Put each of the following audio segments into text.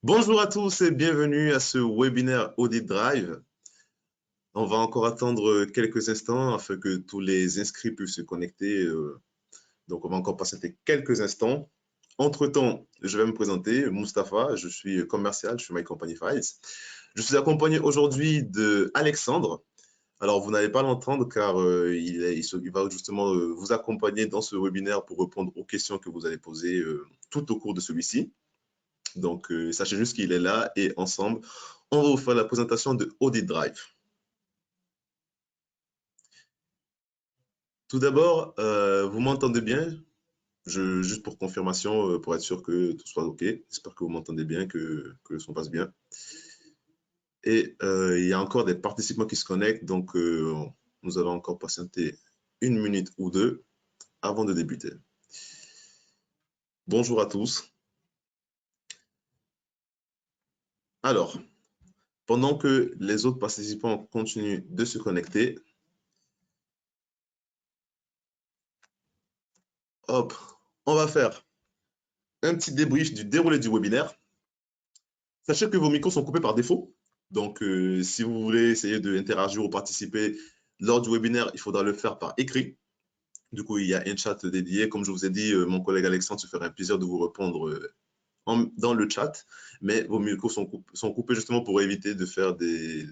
Bonjour à tous et bienvenue à ce webinaire Audit Drive. On va encore attendre quelques instants afin que tous les inscrits puissent se connecter. Donc, on va encore patienter quelques instants. Entre-temps, je vais me présenter, Mustapha, je suis commercial, je suis My Company Files. Je suis accompagné aujourd'hui d'Alexandre. Alors, vous n'allez pas l'entendre car il va justement vous accompagner dans ce webinaire pour répondre aux questions que vous allez poser tout au cours de celui-ci. Donc, sachez juste qu'il est là et ensemble, on va vous faire la présentation de Audit Drive. Tout d'abord, vous m'entendez bien? Juste pour confirmation, pour être sûr que tout soit OK. J'espère que vous m'entendez bien, que le son passe bien. Et il y a encore des participants qui se connectent, donc nous allons encore patienter une minute ou deux avant de débuter. Bonjour à tous. Alors, pendant que les autres participants continuent de se connecter, hop, on va faire un petit débrief du déroulé du webinaire. Sachez que vos micros sont coupés par défaut. Donc, si vous voulez essayer d'interagir ou participer lors du webinaire, il faudra le faire par écrit. Du coup, il y a un chat dédié. Comme je vous ai dit, mon collègue Alexandre se fera un plaisir de vous répondre dans le chat. Mais vos micros sont coupés justement pour éviter de faire des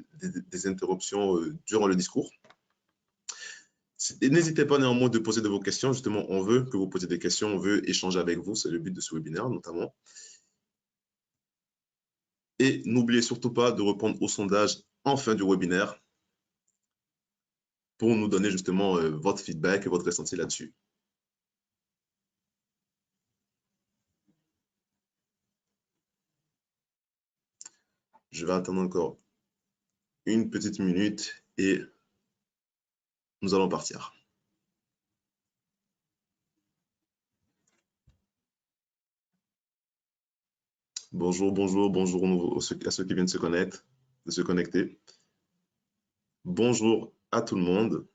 interruptions durant le discours. N'hésitez pas néanmoins de poser de vos questions. Justement, on veut que vous posiez des questions, on veut échanger avec vous. C'est le but de ce webinaire notamment. Et n'oubliez surtout pas de répondre au sondage en fin du webinaire pour nous donner justement votre feedback et votre ressenti là-dessus. Je vais attendre encore une petite minute et nous allons partir. Bonjour, bonjour, bonjour à ceux qui viennent de se connecter. Bonjour à tout le monde.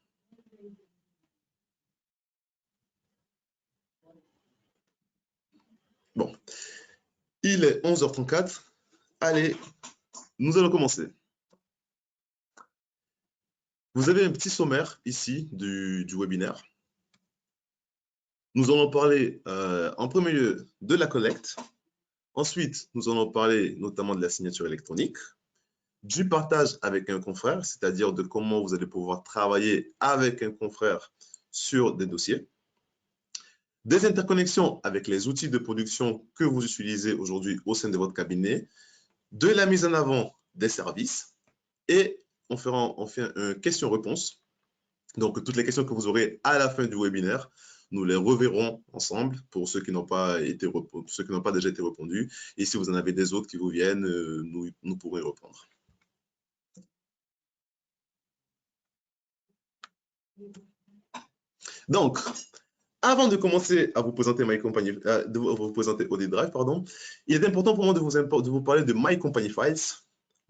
Bon, il est 11h34. Allez, nous allons commencer. Vous avez un petit sommaire ici du webinaire. Nous allons parler en premier lieu de la collecte. Ensuite, nous allons parler notamment de la signature électronique, du partage avec un confrère, c'est-à-dire de comment vous allez pouvoir travailler avec un confrère sur des dossiers, des interconnexions avec les outils de production que vous utilisez aujourd'hui au sein de votre cabinet, de la mise en avant des services et on fait un question-réponse. Donc, toutes les questions que vous aurez à la fin du webinaire, nous les reverrons ensemble pour ceux qui n'ont pas déjà été répondus. Et si vous en avez des autres qui vous viennent, nous pourrons y répondre. Donc, avant de commencer à vous présenter Audit Drive, il est important pour moi de vous parler de My Company Files.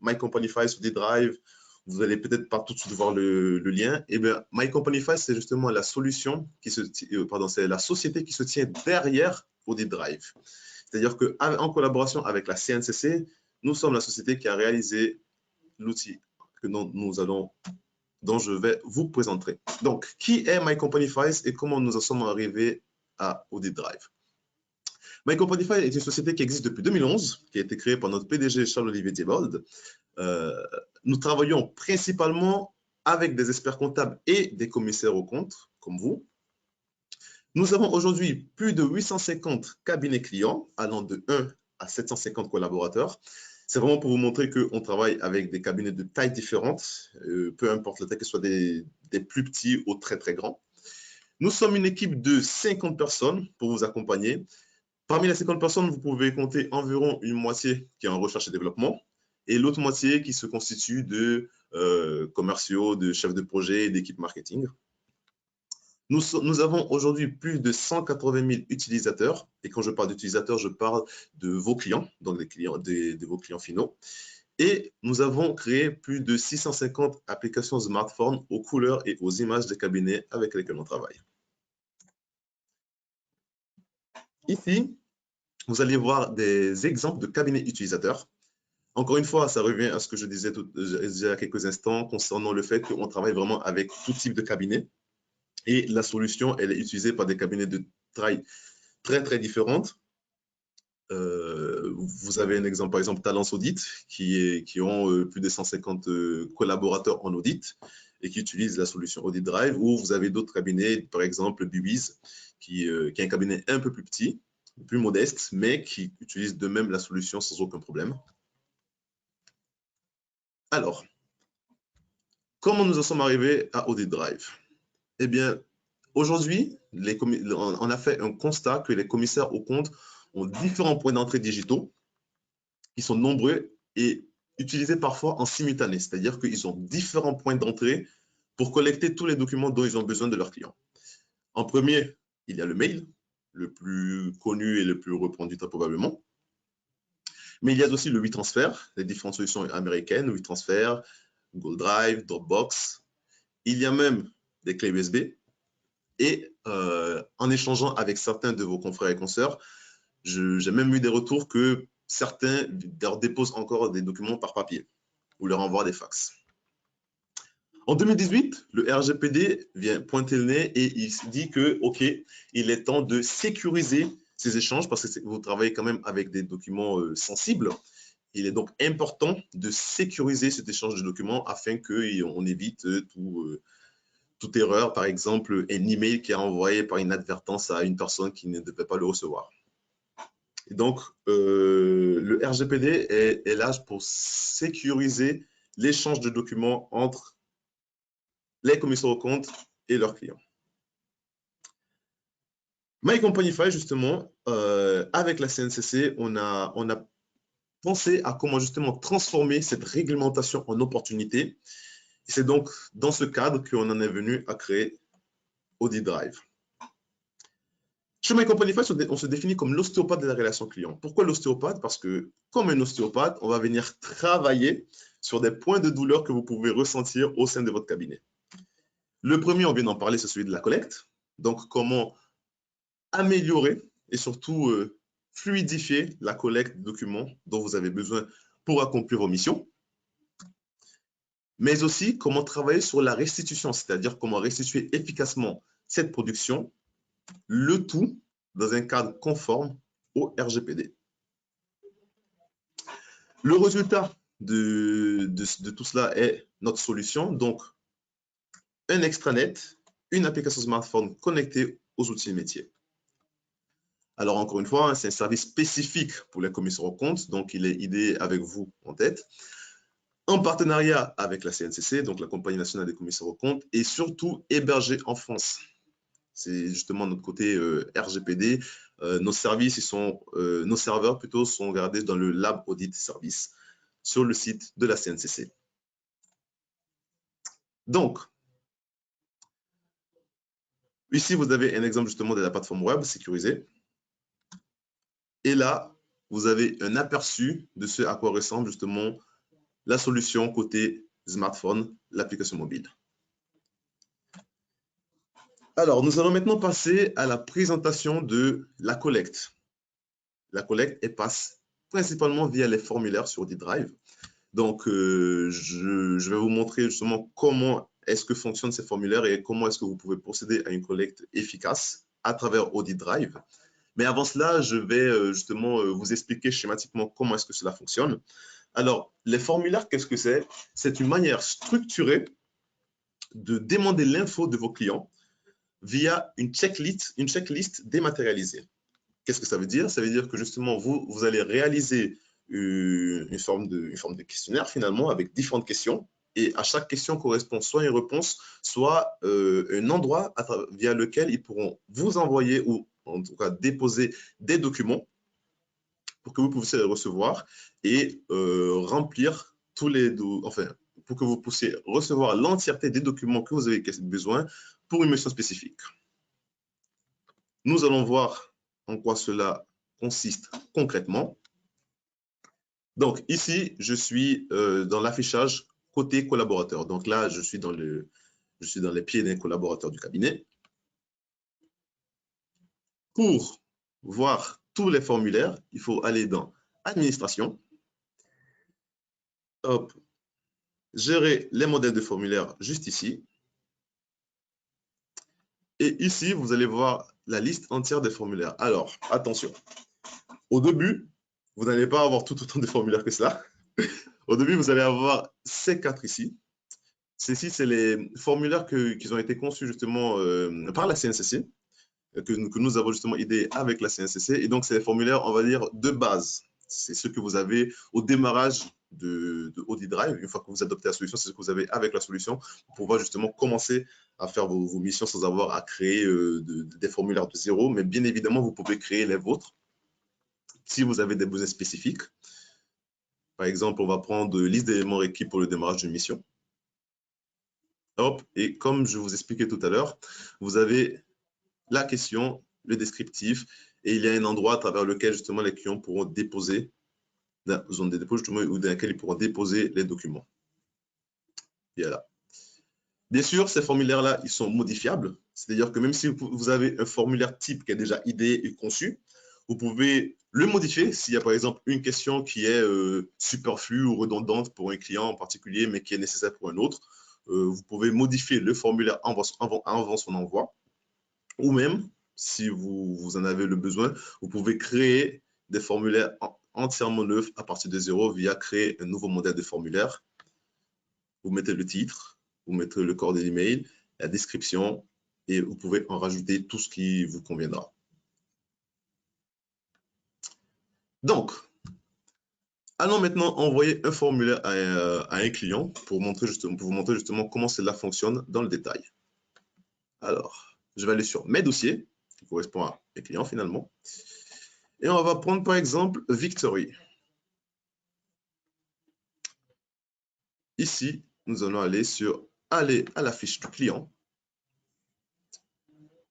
My Company Files, Audit Drive, vous allez peut-être pas tout de suite voir le lien. Et bien, My Company Files, c'est justement la solution c'est la société qui se tient derrière Audit Drive. C'est-à-dire qu'en collaboration avec la CNCC, nous sommes la société qui a réalisé l'outil dont je vais vous présenter. Donc, qui est My Company Files et comment nous en sommes arrivés à Audit Drive? My Company Files est une société qui existe depuis 2011, qui a été créée par notre PDG Charles-Olivier Thibault. Nous travaillons principalement avec des experts comptables et des commissaires aux comptes, comme vous. Nous avons aujourd'hui plus de 850 cabinets clients, allant de 1 à 750 collaborateurs. C'est vraiment pour vous montrer qu'on travaille avec des cabinets de tailles différentes, peu importe la taille, que ce soit des plus petits ou très, très grands. Nous sommes une équipe de 50 personnes pour vous accompagner. Parmi les 50 personnes, vous pouvez compter environ une moitié qui est en recherche et développement et l'autre moitié qui se constitue de commerciaux, de chefs de projet et d'équipes marketing. Nous avons aujourd'hui plus de 180 000 utilisateurs. Et quand je parle d'utilisateurs, je parle de vos clients, donc de vos clients finaux. Et nous avons créé plus de 650 applications smartphones aux couleurs et aux images des cabinets avec lesquels on travaille. Ici, vous allez voir des exemples de cabinets utilisateurs. Encore une fois, ça revient à ce que je disais il y a quelques instants concernant le fait qu'on travaille vraiment avec tout type de cabinet. Et la solution, elle est utilisée par des cabinets de taille très, très différentes. Vous avez un exemple, par exemple, Talence Audit, qui ont plus de 150 collaborateurs en audit et qui utilisent la solution Audit Drive, ou vous avez d'autres cabinets, par exemple Buwiz, qui est un cabinet un peu plus petit, plus modeste, mais qui utilise de même la solution sans aucun problème. Alors, comment nous en sommes arrivés à Audit Drive? Eh bien, aujourd'hui, on a fait un constat que les commissaires aux comptes ont différents points d'entrée digitaux qui sont nombreux et utilisés parfois en simultané, c'est-à-dire qu'ils ont différents points d'entrée pour collecter tous les documents dont ils ont besoin de leurs clients. En premier, il y a le mail, le plus connu et le plus répandu très probablement. Mais il y a aussi le WeTransfer, les différentes solutions américaines, WeTransfer, Google Drive, Dropbox. Il y a même des clés USB. Et en échangeant avec certains de vos confrères et consoeurs, j'ai même eu des retours que certains leur déposent encore des documents par papier ou leur envoient des fax. En 2018, le RGPD vient pointer le nez et il se dit que, OK, il est temps de sécuriser ces échanges parce que vous travaillez quand même avec des documents sensibles. Il est donc important de sécuriser cet échange de documents afin qu'on évite toute erreur, par exemple, un email qui est envoyé par inadvertance à une personne qui ne devait pas le recevoir. Et donc, le RGPD est là pour sécuriser l'échange de documents entre les commissaires aux comptes et leurs clients. My Company File, justement, avec la CNCC, on a pensé à comment justement transformer cette réglementation en opportunité. C'est donc dans ce cadre qu'on en est venu à créer Audit Drive. Chez My Company File, on se définit comme l'ostéopathe de la relation client. Pourquoi l'ostéopathe? Parce que comme un ostéopathe, on va venir travailler sur des points de douleur que vous pouvez ressentir au sein de votre cabinet. Le premier, on vient d'en parler, c'est celui de la collecte. Donc, comment améliorer et surtout fluidifier la collecte de documents dont vous avez besoin pour accomplir vos missions. Mais aussi, comment travailler sur la restitution, c'est-à-dire comment restituer efficacement cette production, le tout dans un cadre conforme au RGPD. Le résultat de tout cela est notre solution, donc un extranet, une application smartphone connectée aux outils métiers. Alors, encore une fois, c'est un service spécifique pour les commissaires aux comptes, donc il est idée avec vous en tête, en partenariat avec la CNCC, donc la Compagnie nationale des commissaires aux comptes, et surtout hébergé en France. C'est justement notre côté RGPD. Nos services, nos serveurs plutôt, sont gardés dans le Lab Audit Service sur le site de la CNCC. Donc, ici, vous avez un exemple justement de la plateforme web sécurisée. Et là, vous avez un aperçu de ce à quoi ressemble justement la solution côté smartphone, l'application mobile. Alors, nous allons maintenant passer à la présentation de la collecte. La collecte, elle passe principalement via les formulaires sur Audit Drive. Donc, je vais vous montrer justement comment est-ce que fonctionnent ces formulaires et comment est-ce que vous pouvez procéder à une collecte efficace à travers Audit Drive. Mais avant cela, je vais justement vous expliquer schématiquement comment est-ce que cela fonctionne. Alors, les formulaires, qu'est-ce que c'est? C'est une manière structurée de demander l'info de vos clients via une checklist dématérialisée. Qu'est-ce que ça veut dire? Ça veut dire que justement, vous allez réaliser une forme de questionnaire finalement avec différentes questions. Et à chaque question correspond soit une réponse, soit un endroit via lequel ils pourront vous envoyer ou en tout cas déposer des documents pour que vous puissiez les recevoir et remplir tous les pour que vous puissiez recevoir l'entièreté des documents que vous avez besoin pour une mission spécifique. Nous allons voir en quoi cela consiste concrètement. Donc ici, je suis dans l'affichage côté collaborateur. Donc là, je suis dans les pieds d'un collaborateur du cabinet. Pour voir tous les formulaires, il faut aller dans Administration. Hop, gérer les modèles de formulaires juste ici. Et ici, vous allez voir la liste entière des formulaires. Alors, attention. Au début, vous n'allez pas avoir tout autant de formulaires que cela. Au début, vous allez avoir ces 4 ici. Ceci, c'est les formulaires qui ont été conçus justement par la CNCC, que nous avons justement aidé avec la CNCC. Et donc, c'est les formulaires, on va dire, de base. C'est ce que vous avez au démarrage de Audit Drive. Une fois que vous adoptez la solution, c'est ce que vous avez avec la solution pour pouvoir justement commencer à faire vos missions sans avoir à créer des formulaires de zéro. Mais bien évidemment, vous pouvez créer les vôtres si vous avez des besoins spécifiques. Par exemple, on va prendre liste d'éléments requis pour le démarrage d'une mission. Hop, et comme je vous expliquais tout à l'heure, vous avez la question, le descriptif, et il y a un endroit à travers lequel justement les clients pourront déposer, la zone de dépôt justement, ou dans laquelle ils pourront déposer les documents. Voilà. Bien sûr, ces formulaires-là, ils sont modifiables, c'est-à-dire que même si vous avez un formulaire type qui est déjà idéé et conçu, vous pouvez le modifier s'il y a par exemple une question qui est superflue ou redondante pour un client en particulier, mais qui est nécessaire pour un autre. Vous pouvez modifier le formulaire avant son envoi, ou même, si vous en avez le besoin, vous pouvez créer des formulaires entièrement neufs à partir de zéro via créer un nouveau modèle de formulaire. Vous mettez le titre, vous mettez le corps de l'email, la description, et vous pouvez en rajouter tout ce qui vous conviendra. Donc, allons maintenant envoyer un formulaire à un client pour vous montrer justement comment cela fonctionne dans le détail. Alors, je vais aller sur mes dossiers, qui correspond à mes clients finalement. Et on va prendre par exemple Victory. Ici, nous allons aller à la fiche du client.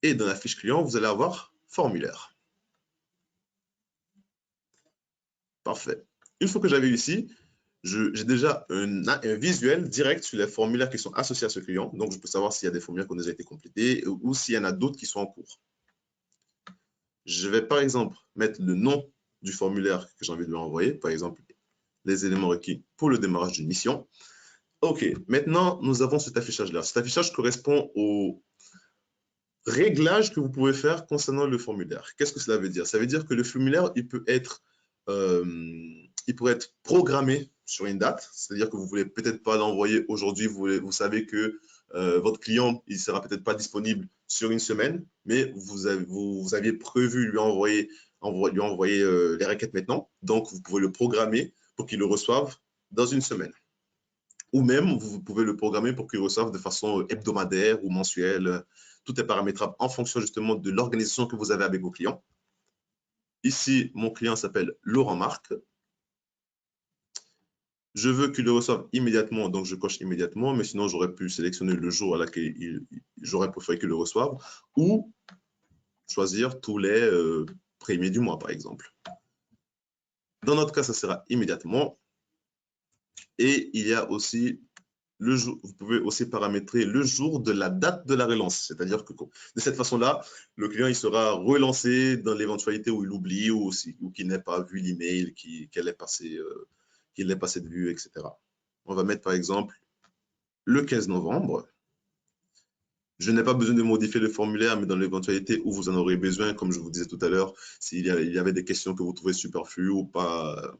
Et dans la fiche client, vous allez avoir formulaire. Parfait. Une fois que j'avais ici, j'ai déjà un visuel direct sur les formulaires qui sont associés à ce client. Donc, je peux savoir s'il y a des formulaires qui ont déjà été complétés ou s'il y en a d'autres qui sont en cours. Je vais par exemple mettre le nom du formulaire que j'ai envie de lui envoyer, par exemple les éléments requis pour le démarrage d'une mission. OK, maintenant nous avons cet affichage-là. Cet affichage correspond au réglage que vous pouvez faire concernant le formulaire. Qu'est-ce que cela veut dire? Ça veut dire que le formulaire, il pourrait être programmé sur une date, c'est-à-dire que vous ne voulez peut-être pas l'envoyer aujourd'hui, vous savez que votre client, il ne sera peut-être pas disponible sur une semaine, mais vous aviez prévu lui envoyer les requêtes maintenant, donc vous pouvez le programmer pour qu'il le reçoive dans une semaine. Ou même, vous pouvez le programmer pour qu'il reçoive de façon hebdomadaire ou mensuelle. Tout est paramétrable en fonction justement de l'organisation que vous avez avec vos clients. Ici, mon client s'appelle Laurent Marc. Je veux qu'il le reçoive immédiatement, donc je coche immédiatement, mais sinon j'aurais pu sélectionner le jour à laquelle j'aurais préféré qu'il le reçoive, ou choisir tous les premiers du mois, par exemple. Dans notre cas, ça sera immédiatement. Et il y a aussi le jour, vous pouvez aussi paramétrer le jour de la date de la relance. C'est-à-dire que de cette façon-là, le client il sera relancé dans l'éventualité où il oublie ou qu'il n'ait pas vu l'email, qu'il ait passé de vue, etc. On va mettre par exemple le 15 novembre. Je n'ai pas besoin de modifier le formulaire, mais dans l'éventualité où vous en aurez besoin, comme je vous disais tout à l'heure, s'il y avait des questions que vous trouvez superflues ou pas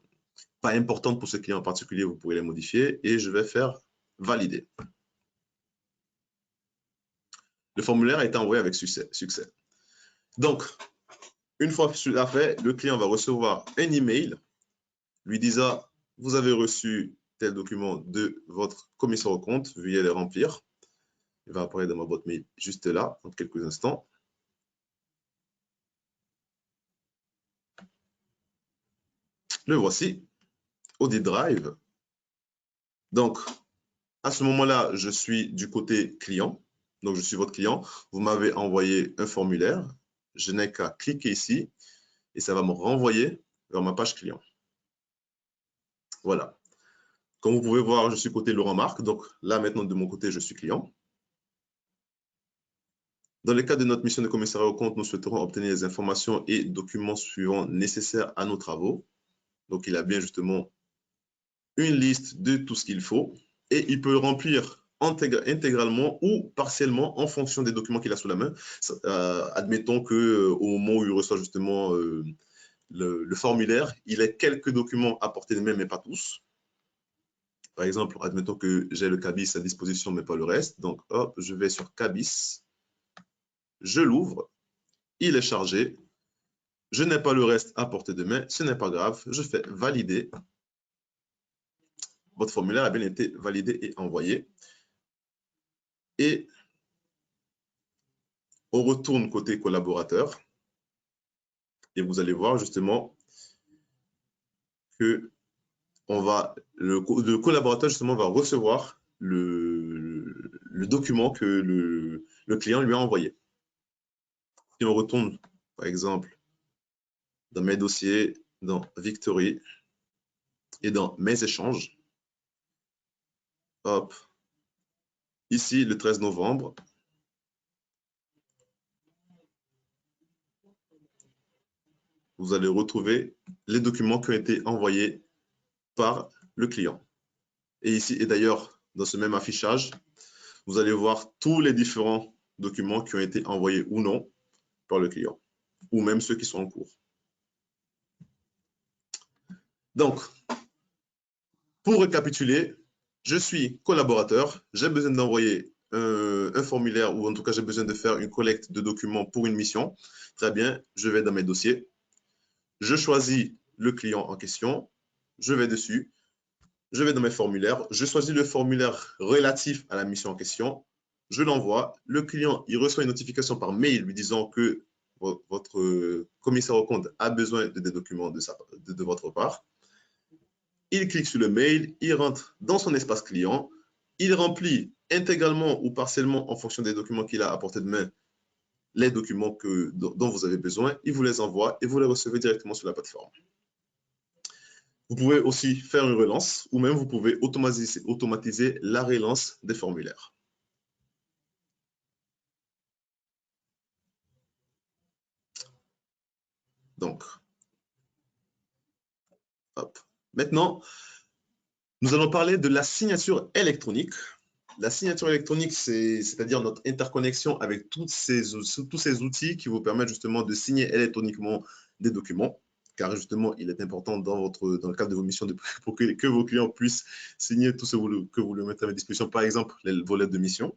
importantes pour ce client en particulier, vous pourrez les modifier et je vais faire valider. Le formulaire a été envoyé avec succès. Donc, une fois cela fait, le client va recevoir un email lui disant « Vous avez reçu tel document de votre commissaire aux comptes, veuillez les remplir. » Il va apparaître dans ma boîte mail juste là, dans quelques instants. Le voici, Audit Drive. Donc, à ce moment-là, je suis du côté client. Donc, je suis votre client. Vous m'avez envoyé un formulaire. Je n'ai qu'à cliquer ici et ça va me renvoyer vers ma page client. Voilà. Comme vous pouvez voir, je suis côté Laurent Marc. Donc, là, maintenant, de mon côté, je suis client. Dans le cadre de notre mission de commissariat aux comptes, nous souhaiterons obtenir les informations et documents suivants nécessaires à nos travaux. Donc, il a bien justement une liste de tout ce qu'il faut et il peut le remplir intégralement ou partiellement en fonction des documents qu'il a sous la main. Admettons qu'au moment où il reçoit justement le formulaire, il a quelques documents à portée de main, mais pas tous. Par exemple, admettons que j'ai le CABIS à disposition, mais pas le reste. Donc, hop, je vais sur CABIS, je l'ouvre, il est chargé. Je n'ai pas le reste à portée de main, ce n'est pas grave, je fais valider. Votre formulaire a bien été validé et envoyé. Et on retourne côté collaborateur et vous allez voir justement que le collaborateur justement va recevoir le document que le client lui a envoyé. Si on retourne par exemple dans mes dossiers, dans Victory et dans mes échanges, hop, ici le 13 novembre, vous allez retrouver les documents qui ont été envoyés par le client. Et ici, et d'ailleurs, dans ce même affichage, vous allez voir tous les différents documents qui ont été envoyés ou non par le client, ou même ceux qui sont en cours. Donc, pour récapituler, je suis collaborateur, j'ai besoin d'envoyer un formulaire, ou en tout cas, j'ai besoin de faire une collecte de documents pour une mission. Très bien, je vais dans mes dossiers, je choisis le client en question, je vais dessus, je vais dans mes formulaires, je choisis le formulaire relatif à la mission en question, je l'envoie, le client il reçoit une notification par mail lui disant que votre commissaire aux comptes a besoin de des documents de votre part. Il clique sur le mail, il rentre dans son espace client, il remplit intégralement ou partiellement en fonction des documents qu'il a à portée de main les documents dont vous avez besoin, il vous les envoie et vous les recevez directement sur la plateforme. Vous pouvez aussi faire une relance ou même vous pouvez automatiser la relance des formulaires. Donc, hop. Maintenant, nous allons parler de la signature électronique. La signature électronique, c'est-à-dire notre interconnexion avec tous ces outils qui vous permettent justement de signer électroniquement des documents, car justement, il est important dans le cadre de vos missions pour que vos clients puissent signer tout ce que vous leur mettez à disposition, par exemple, les volets de mission.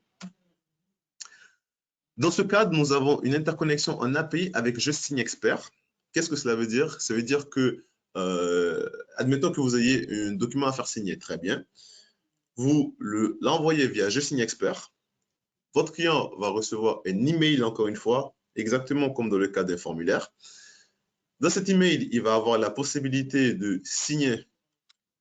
Dans ce cadre, nous avons une interconnexion en API avec Je Signe Expert. Qu'est-ce que cela veut dire? Ça veut dire que, admettons que vous ayez un document à faire signer, très bien. Vous l'envoyez via Je Signe Expert. Votre client va recevoir un email, encore une fois, exactement comme dans le cas d'un formulaire. Dans cet email, il va avoir la possibilité de signer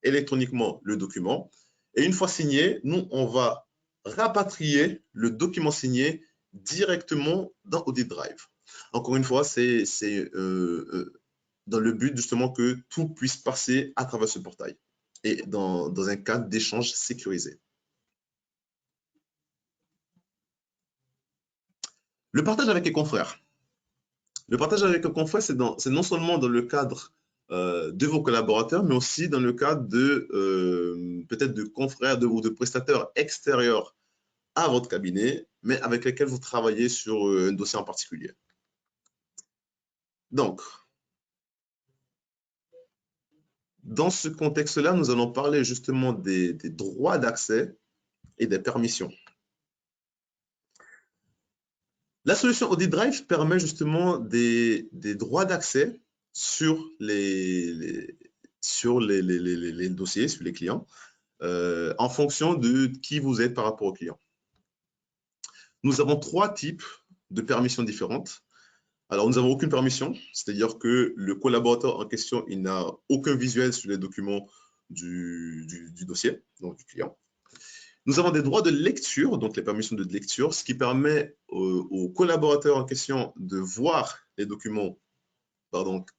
électroniquement le document. Et une fois signé, nous, on va rapatrier le document signé directement dans Audit Drive. Encore une fois, c'est dans le but justement que tout puisse passer à travers ce portail et dans un cadre d'échange sécurisé. Le partage avec les confrères. Le partage avec les confrères, c'est non seulement dans le cadre de vos collaborateurs, mais aussi dans le cadre de peut-être de confrères ou de prestataires extérieurs à votre cabinet, mais avec lesquels vous travaillez sur un dossier en particulier. Donc, dans ce contexte-là, nous allons parler justement des droits d'accès et des permissions. La solution Audit Drive permet justement des droits d'accès sur les dossiers, sur les clients, en fonction de qui vous êtes par rapport au client. Nous avons 3 types de permissions différentes. Alors, nous n'avons aucune permission, c'est-à-dire que le collaborateur en question, il n'a aucun visuel sur les documents du dossier, donc du client. Nous avons des droits de lecture, donc les permissions de lecture, ce qui permet au collaborateur en question de voir les documents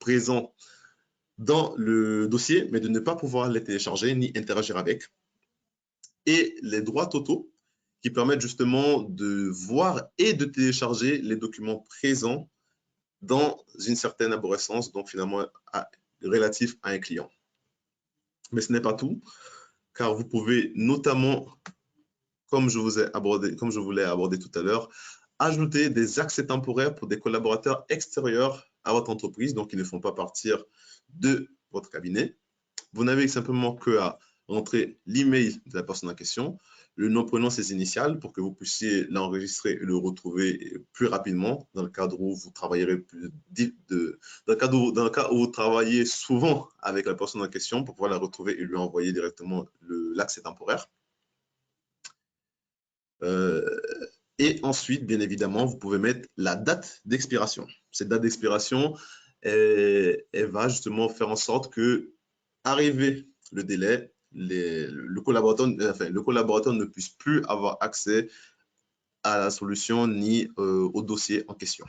présents dans le dossier, mais de ne pas pouvoir les télécharger ni interagir avec. Et les droits totaux, qui permettent justement de voir et de télécharger les documents présents dans une certaine arborescence, donc finalement relatif à un client. Mais ce n'est pas tout, car vous pouvez notamment, comme je vous l'ai abordé tout à l'heure, ajouter des accès temporaires pour des collaborateurs extérieurs à votre entreprise, donc qui ne font pas partie de votre cabinet. Vous n'avez simplement qu'à rentrer l'email de la personne en question, le nom, prénom, ses initiales pour que vous puissiez l'enregistrer et le retrouver plus rapidement dans le cadre où vous travaillerez dans le cas où vous travaillez souvent avec la personne en question pour pouvoir la retrouver et lui envoyer directement l'accès temporaire. Et ensuite, bien évidemment, vous pouvez mettre la date d'expiration. Cette date d'expiration, elle va justement faire en sorte que, arrivé le délai, le collaborateur ne puisse plus avoir accès à la solution ni au dossier en question.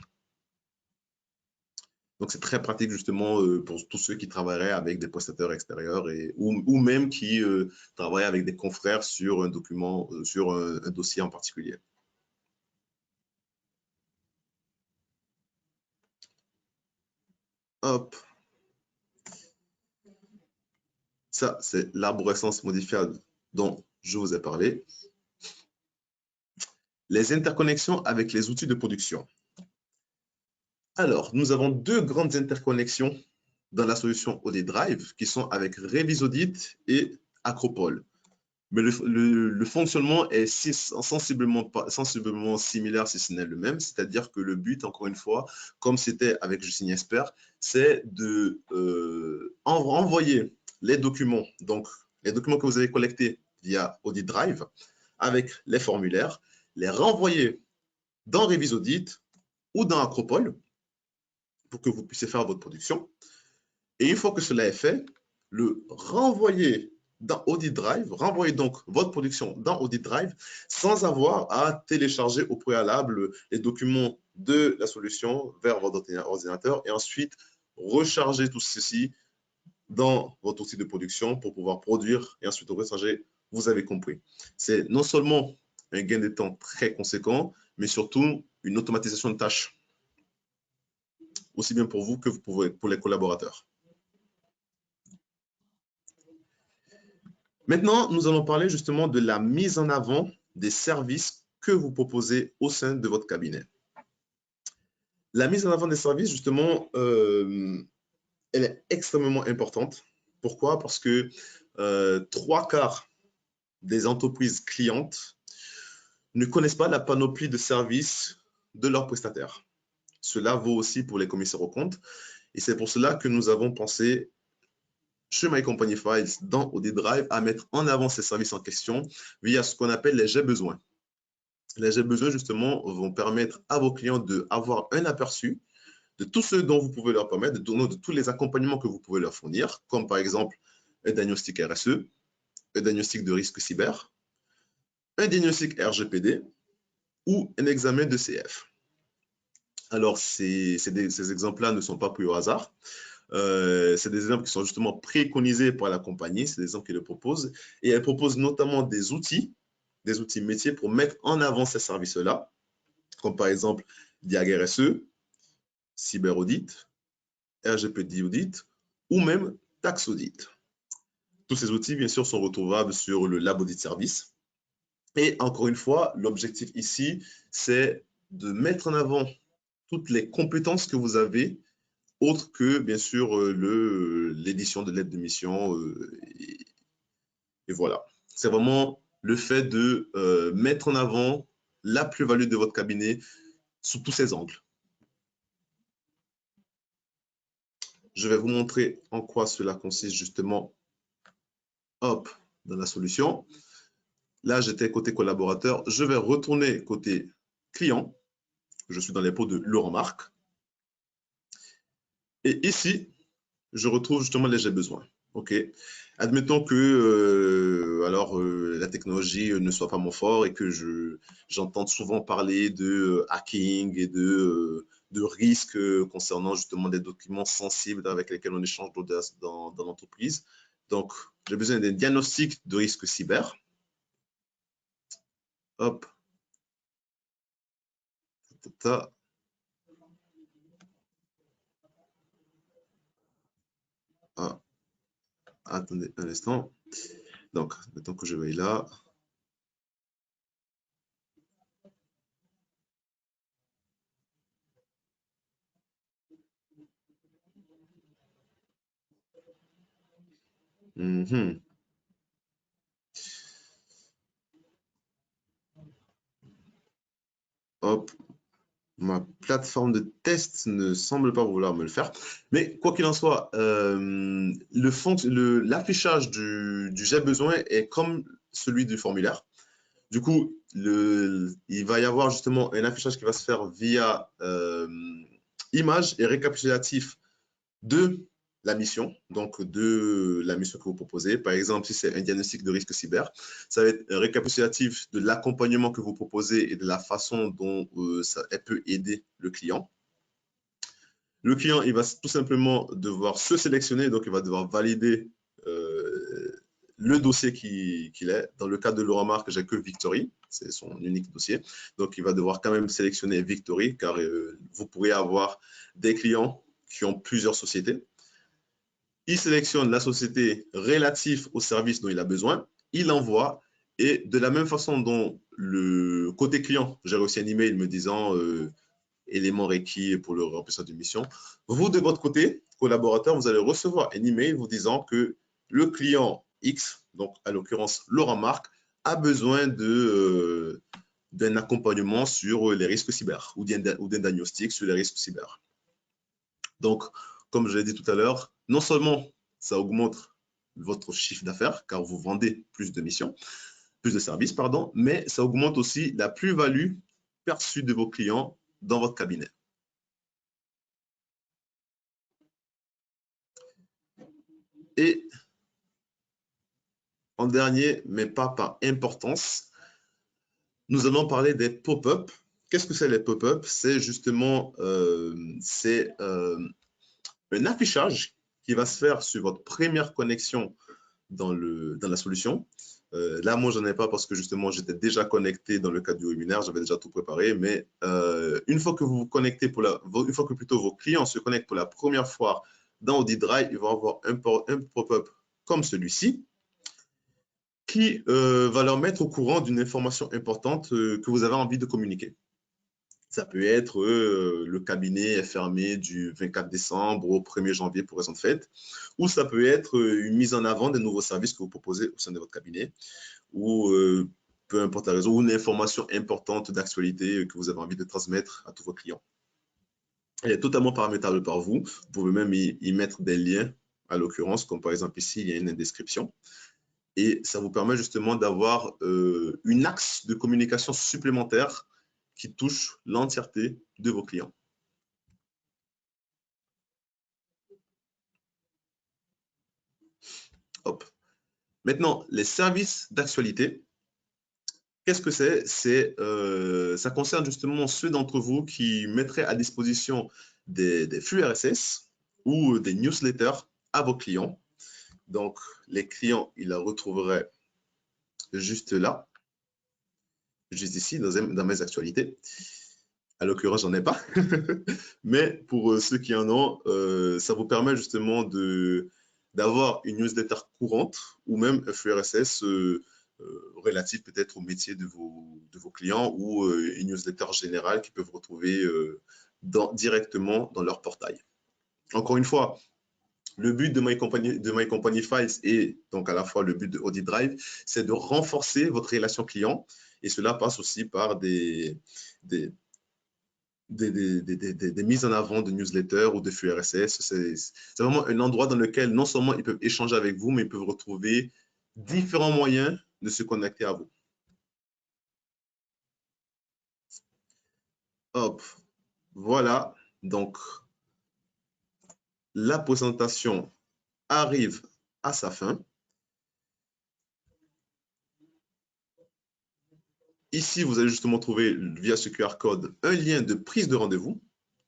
Donc, c'est très pratique justement pour tous ceux qui travailleraient avec des prestataires extérieurs ou même qui travaillent avec des confrères sur un document, sur un dossier en particulier. Hop. Ça, c'est l'arborescence modifiable dont je vous ai parlé. Les interconnexions avec les outils de production. Alors, nous avons deux grandes interconnexions dans la solution OD Drive qui sont avec Revisaudit et Acropole. Mais le fonctionnement est sensiblement similaire, si ce n'est le même. C'est-à-dire que le but, encore une fois, comme c'était avec Justine Expert, c'est de envoyer les documents, donc les documents que vous avez collectés via Audit Drive, avec les formulaires, les renvoyer dans Revisaudit ou dans Acropole pour que vous puissiez faire votre production. Et une fois que cela est fait, le renvoyer dans Audit Drive, renvoyer donc votre production dans Audit Drive sans avoir à télécharger au préalable les documents de la solution vers votre ordinateur et ensuite recharger tout ceci dans votre outil de production pour pouvoir produire et ensuite recharger. Vous avez compris. C'est non seulement un gain de temps très conséquent, mais surtout une automatisation de tâches, aussi bien pour vous que pour les collaborateurs. Maintenant, nous allons parler justement de la mise en avant des services que vous proposez au sein de votre cabinet. La mise en avant des services, justement, elle est extrêmement importante. Pourquoi? Parce que 3/4 des entreprises clientes ne connaissent pas la panoplie de services de leurs prestataires. Cela vaut aussi pour les commissaires aux comptes. Et c'est pour cela que nous avons pensé chez My Company Files dans Audit Drive à mettre en avant ces services en question via ce qu'on appelle les j'ai besoin. Les j'ai besoin, justement, vont permettre à vos clients d'avoir un aperçu de tout ce dont vous pouvez leur permettre, de tous les accompagnements que vous pouvez leur fournir, comme par exemple un diagnostic RSE, un diagnostic de risque cyber, un diagnostic RGPD ou un examen de CF. Alors, ces exemples-là ne sont pas pris au hasard. C'est des exemples qui sont justement préconisés par la compagnie, c'est des exemples qu'ils le proposent. Et elle propose notamment des outils métiers pour mettre en avant ces services-là, comme par exemple Diag RSE, Cyber Audit, RGPD Audit ou même Tax Audit. Tous ces outils, bien sûr, sont retrouvables sur le Lab Audit Service. Et encore une fois, l'objectif ici, c'est de mettre en avant toutes les compétences que vous avez, autres que, bien sûr, l'édition de l'aide de mission. Et voilà. C'est vraiment le fait de mettre en avant la plus-value de votre cabinet sous tous ses angles. Je vais vous montrer en quoi cela consiste justement, hop, dans la solution. Là, j'étais côté collaborateur. Je vais retourner côté client. Je suis dans les pots de Laurent Marc. Et ici, je retrouve justement les j'ai besoin. OK. Admettons que la technologie ne soit pas mon fort et que j'entende souvent parler de hacking et de risques concernant justement des documents sensibles avec lesquels on échange dans l'entreprise. Donc, j'ai besoin d'un diagnostic de risque cyber. Hop. Ah, attendez un instant. Donc, maintenant que je vais là. Hop, ma plateforme de test ne semble pas vouloir me le faire. Mais quoi qu'il en soit, l'affichage du j'ai besoin est comme celui du formulaire. Du coup, il va y avoir justement un affichage qui va se faire via image et récapitulatif de la mission, donc de la mission que vous proposez. Par exemple, si c'est un diagnostic de risque cyber, ça va être un récapitulatif de l'accompagnement que vous proposez et de la façon dont elle peut aider le client. Le client, il va tout simplement devoir se sélectionner, donc il va devoir valider le dossier qu'il est. Dans le cas de Laura Marc, j'ai que Victory, c'est son unique dossier. Donc, il va devoir quand même sélectionner Victory, car vous pourrez avoir des clients qui ont plusieurs sociétés. Il sélectionne la société relative au service dont il a besoin, il envoie, et de la même façon dont le côté client, j'ai reçu un email me disant éléments requis pour le remplissage d'une mission. Vous, de votre côté, collaborateur, vous allez recevoir un email vous disant que le client X, donc à l'occurrence Laurent Marc, a besoin d'un accompagnement sur les risques cyber ou d'un diagnostic sur les risques cyber. Donc, comme je l'ai dit tout à l'heure, non seulement ça augmente votre chiffre d'affaires car vous vendez plus de missions, plus de services, pardon, mais ça augmente aussi la plus-value perçue de vos clients dans votre cabinet. Et en dernier, mais pas par importance, nous allons parler des pop-up. Qu'est-ce que c'est les pop-up? C'est justement un affichage qui va se faire sur votre première connexion dans la solution. Là, moi, je n'en ai pas parce que justement, j'étais déjà connecté dans le cadre du webinaire, j'avais déjà tout préparé. Mais une fois que vous vous connectez, une fois que plutôt vos clients se connectent pour la première fois dans Audit Drive, ils vont avoir un pop-up comme celui-ci qui va leur mettre au courant d'une information importante que vous avez envie de communiquer. Ça peut être le cabinet est fermé du 24 décembre au 1er janvier pour raison de fête, ou ça peut être une mise en avant des nouveaux services que vous proposez au sein de votre cabinet, ou peu importe la raison, ou une information importante d'actualité que vous avez envie de transmettre à tous vos clients. Elle est totalement paramétrable par vous. Vous pouvez même y mettre des liens, à l'occurrence, comme par exemple ici, il y a une description. Et ça vous permet justement d'avoir une axe de communication supplémentaire qui touche l'entièreté de vos clients. Hop. Maintenant, les services d'actualité, qu'est-ce que c'est? Ça concerne justement ceux d'entre vous qui mettraient à disposition des flux RSS ou des newsletters à vos clients. Donc, les clients, ils la retrouveraient juste là, juste ici, dans mes actualités. À l'occurrence, j'en ai pas. Mais pour ceux qui en ont, ça vous permet justement d'avoir une newsletter courante ou même un flux RSS relatif peut-être au métier de vos clients ou une newsletter générale qu'ils peuvent retrouver directement dans leur portail. Encore une fois, le but de My Company Files et donc à la fois le but de Audit Drive, c'est de renforcer votre relation client et cela passe aussi par des mises en avant de newsletters ou de flux RSS. C'est vraiment un endroit dans lequel non seulement ils peuvent échanger avec vous, mais ils peuvent retrouver différents moyens de se connecter à vous. Hop, voilà. Donc, la présentation arrive à sa fin. Ici, vous allez justement trouver via ce QR code un lien de prise de rendez-vous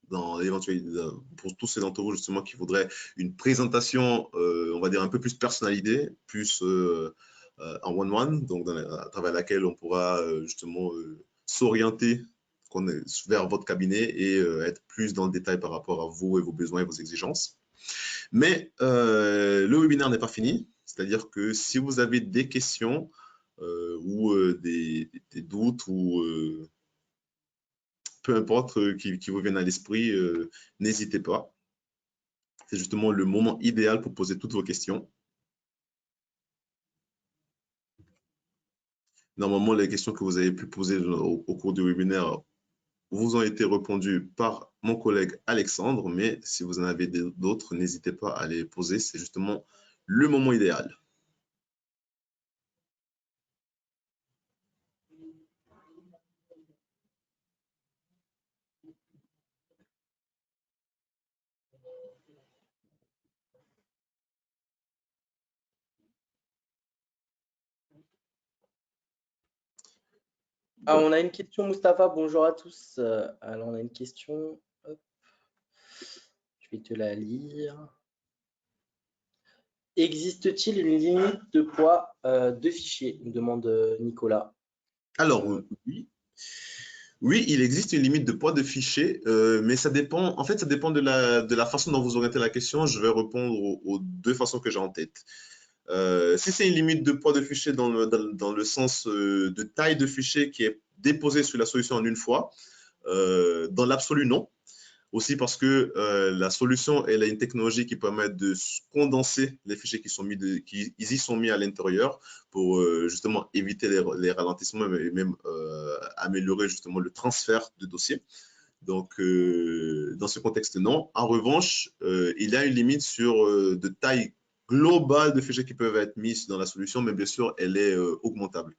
pour tous ces d'entre vous justement qui voudraient une présentation, on va dire un peu plus personnalisée, plus en one-one, donc à travers laquelle on pourra justement s'orienter vers votre cabinet et être plus dans le détail par rapport à vous et vos besoins et vos exigences. Mais le webinaire n'est pas fini, c'est-à-dire que si vous avez des questions ou des doutes ou peu importe qui vous viennent à l'esprit, n'hésitez pas. C'est justement le moment idéal pour poser toutes vos questions. Normalement, les questions que vous avez pu poser au cours du webinaire vous ont été répondues par mon collègue Alexandre, mais si vous en avez d'autres, n'hésitez pas à les poser. C'est justement le moment idéal. Ah, on a une question, Mustapha. Bonjour à tous. Alors, on a une question. Hop. Je vais te la lire. Existe-t-il une limite de poids de fichier? Me demande Nicolas. Alors, oui. Oui, il existe une limite de poids de fichier, mais ça dépend, en fait, ça dépend de la façon dont vous orientez la question. Je vais répondre aux deux façons que j'ai en tête. Si c'est une limite de poids de fichier dans le sens de taille de fichier qui est déposée sur la solution en une fois, dans l'absolu, non. Aussi parce que la solution, elle a une technologie qui permet de condenser les fichiers qui y sont mis à l'intérieur pour justement éviter les ralentissements et même améliorer justement le transfert de dossiers. Donc, dans ce contexte, non. En revanche, il y a une limite de taille globale de fichiers qui peuvent être mis dans la solution, mais bien sûr, elle est augmentable.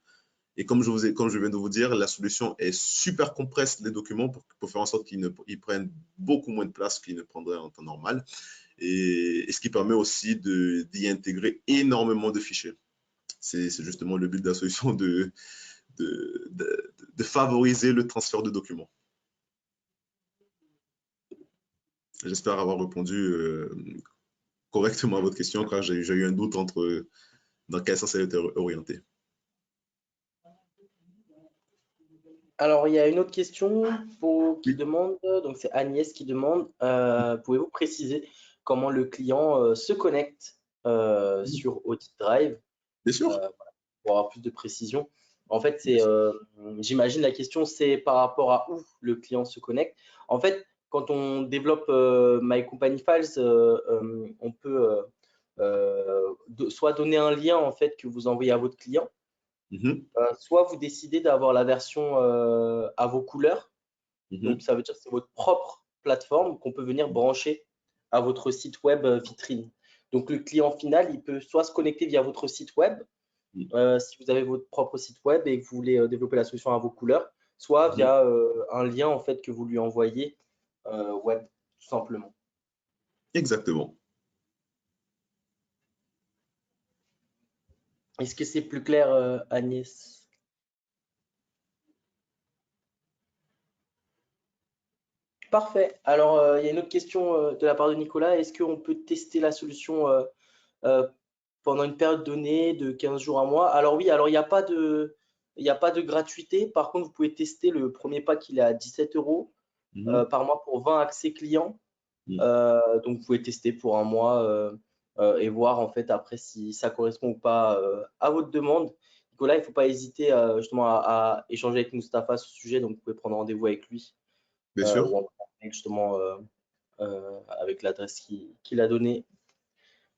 Et comme je viens de vous dire, la solution est super compresse les documents pour faire en sorte qu'ils prennent beaucoup moins de place qu'ils ne prendraient en temps normal. Et ce qui permet aussi d'y intégrer énormément de fichiers. C'est justement le but de la solution de favoriser le transfert de documents. J'espère avoir répondu correctement à votre question, car j'ai eu un doute entre dans quel sens elle était orientée. Alors, il y a une autre question qui demande, donc c'est Agnès qui demande, pouvez-vous préciser comment le client se connecte sur Audit Drive? Bien sûr. Pour avoir plus de précision. En fait, j'imagine la question, c'est par rapport à où le client se connecte. En fait, quand on développe My Company Files, on peut soit donner un lien en fait que vous envoyez à votre client, soit vous décidez d'avoir la version à vos couleurs. Donc, ça veut dire que c'est votre propre plateforme qu'on peut venir brancher à votre site web vitrine. Donc, le client final, il peut soit se connecter via votre site web, si vous avez votre propre site web et que vous voulez développer la solution à vos couleurs, soit via un lien en fait que vous lui envoyez web, tout simplement. Exactement. Est-ce que c'est plus clair, Agnès? Parfait. Alors, il y a une autre question de la part de Nicolas. Est-ce qu'on peut tester la solution pendant une période donnée de 15 jours à mois? Alors oui, alors il n'y a pas de gratuité. Par contre, vous pouvez tester le premier pack, il est à 17 € par mois pour 20 accès clients. Donc, vous pouvez tester pour un mois et voir en fait après si ça correspond ou pas à votre demande. Nicolas, il ne faut pas hésiter justement à échanger avec Mustapha sur ce sujet. Donc, vous pouvez prendre rendez-vous avec lui. Bien sûr. Ou justement avec l'adresse qu'il a donnée.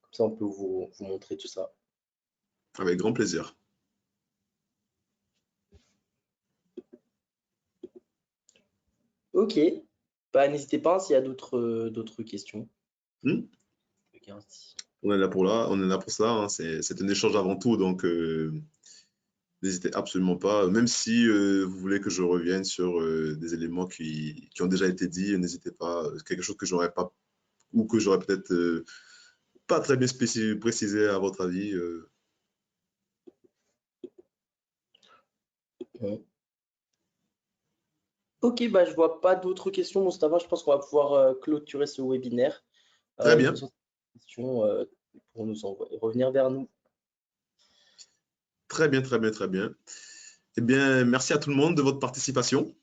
Comme ça, on peut vous montrer tout ça. Avec grand plaisir. Ok. Bah, n'hésitez pas s'il y a d'autres questions. On est là pour ça. Hein. C'est un échange avant tout, donc n'hésitez absolument pas. Même si vous voulez que je revienne sur des éléments qui ont déjà été dits, n'hésitez pas. Quelque chose que j'aurais pas ou que j'aurais peut-être pas très bien précisé à votre avis. Ok, bah, je vois pas d'autres questions, Mustapha. Je pense qu'on va pouvoir clôturer ce webinaire. Très bien. Questions pour revenir vers nous. Très bien, très bien, très bien. Eh bien, merci à tout le monde de votre participation.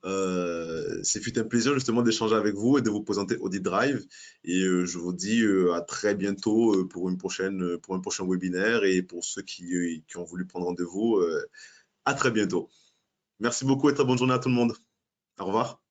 Ce fut un plaisir justement d'échanger avec vous et de vous présenter Audit Drive. Et je vous dis à très bientôt pour un prochain webinaire. Et pour ceux qui ont voulu prendre rendez-vous, à très bientôt. Merci beaucoup et très bonne journée à tout le monde. Au revoir.